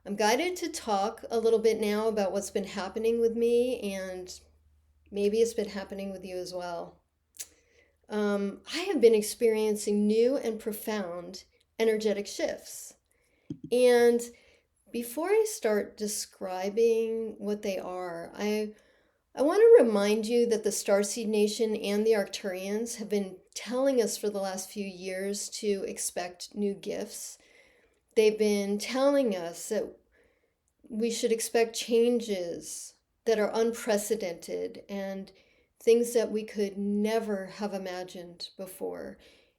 I'm guided to talk a little bit now about what's been happening with me, and maybe it's been happening with you as well. I have been experiencing new and profound energetic shifts. And before I start describing what they are, I want to remind you that the Starseed Nation and the Arcturians have been telling us for the last few years to expect new gifts. They've been telling us that we should expect changes that are unprecedented and things that we could never have imagined before.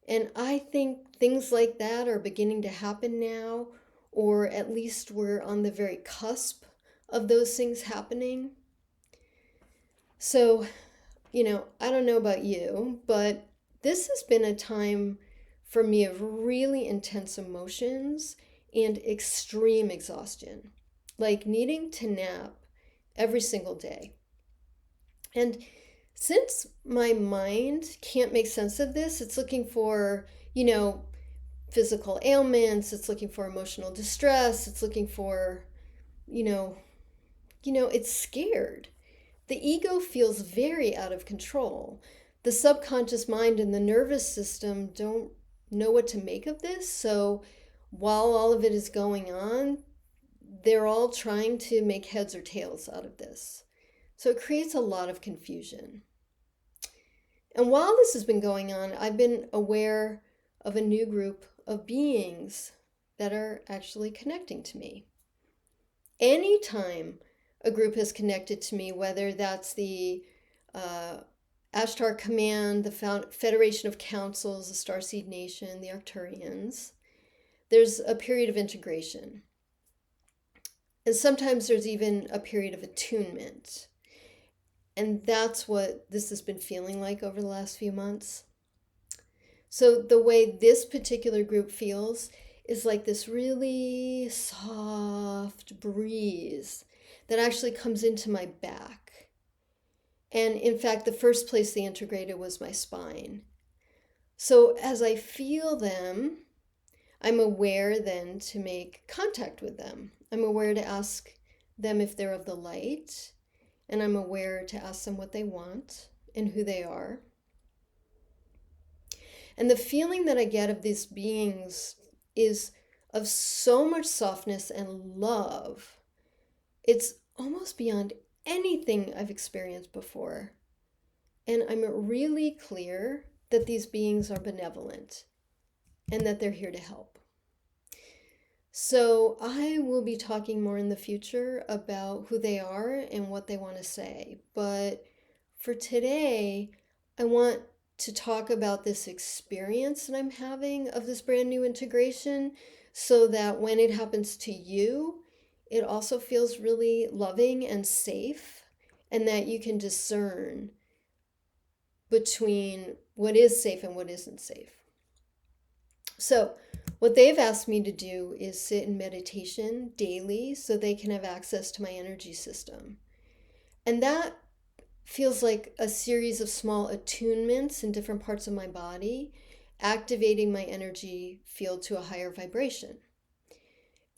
And I think things like that are beginning to happen now, or at least we're on the very cusp of those things happening. So, I don't know about you, but this has been a time for me of really intense emotions and extreme exhaustion, like needing to nap every single day. And since my mind can't make sense of this, it's looking for, physical ailments, it's looking for emotional distress, it's looking for, you know, it's scared. The ego feels very out of control. The subconscious mind and the nervous system don't know what to make of this. So while all of it is going on, they're all trying to make heads or tails out of this. So it creates a lot of confusion. And while this has been going on, I've been aware of a new group of beings that are actually connecting to me. Anytime a group has connected to me, whether that's the uh, Ashtar Command, the Federation of Councils, the Starseed Nation, the Arcturians, there's a period of integration. And sometimes there's even a period of attunement. And that's what this has been feeling like over the last few months. So the way this particular group feels is like this really soft breeze that actually comes into my back. And in fact, the first place they integrated was my spine. So as I feel them, I'm aware then to make contact with them. I'm aware to ask them if they're of the light, and I'm aware to ask them what they want and who they are. And the feeling that I get of these beings is of so much softness and love. It's almost beyond anything I've experienced before. And I'm really clear that these beings are benevolent and that they're here to help. So I will be talking more in the future about who they are and what they want to say. But for today, I want to talk about this experience that I'm having of this brand new integration so that when it happens to you, it also feels really loving and safe, and that you can discern between what is safe and what isn't safe. So, what they've asked me to do is sit in meditation daily so they can have access to my energy system. And that feels like a series of small attunements in different parts of my body, activating my energy field to a higher vibration.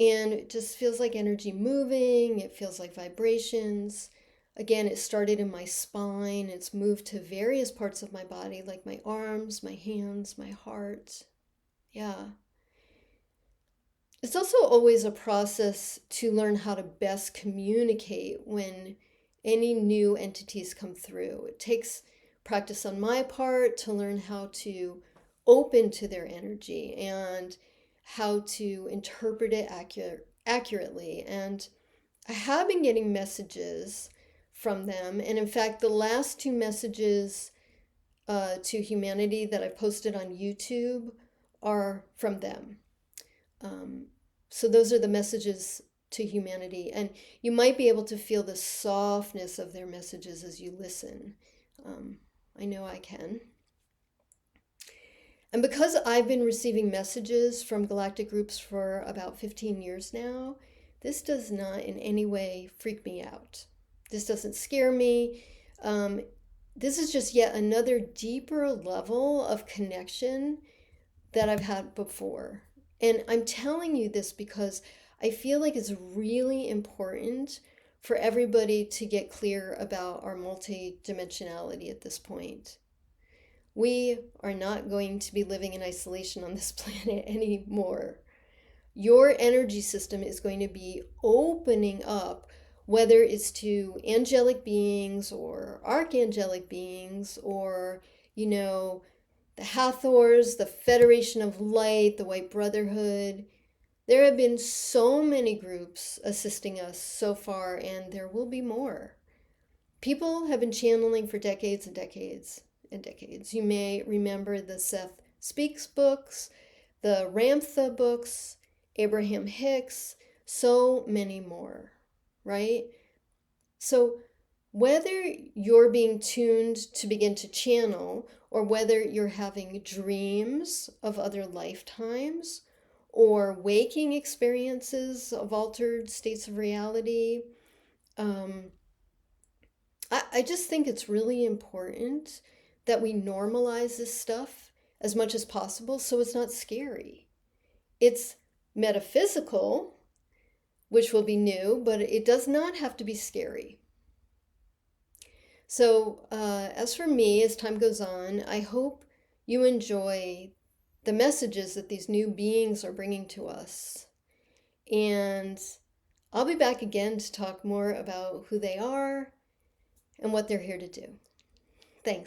And it just feels like energy moving, it feels like vibrations. Again, it started in my spine, it's moved to various parts of my body, like my arms, my hands, my heart. Yeah. It's also always a process to learn how to best communicate when any new entities come through. It takes practice on my part to learn how to open to their energy and how to interpret it accurately. And I have been getting messages from them. And in fact, the last two messages to humanity that I posted on YouTube are from them. So those are the messages to humanity. And you might be able to feel the softness of their messages as you listen. I know I can. And because I've been receiving messages from galactic groups for about 15 years now, this does not in any way freak me out. This doesn't scare me. This is just yet another deeper level of connection that I've had before. And I'm telling you this because I feel like it's really important for everybody to get clear about our multidimensionality at this point. We are not going to be living in isolation on this planet anymore. Your energy system is going to be opening up, whether it's to angelic beings or archangelic beings or, you know, the Hathors, the Federation of Light, the White Brotherhood. There have been so many groups assisting us so far, and there will be more. People have been channeling for decades and decades and decades. You may remember the Seth Speaks books, the Ramtha books, Abraham Hicks, so many more, right? So whether you're being tuned to begin to channel, or whether you're having dreams of other lifetimes, or waking experiences of altered states of reality, um, I just think it's really important that we normalize this stuff as much as possible so it's not scary. It's metaphysical, which will be new, but it does not have to be scary. So, as for me, as time goes on, I hope you enjoy the messages that these new beings are bringing to us. And I'll be back again to talk more about who they are and what they're here to do. Thanks.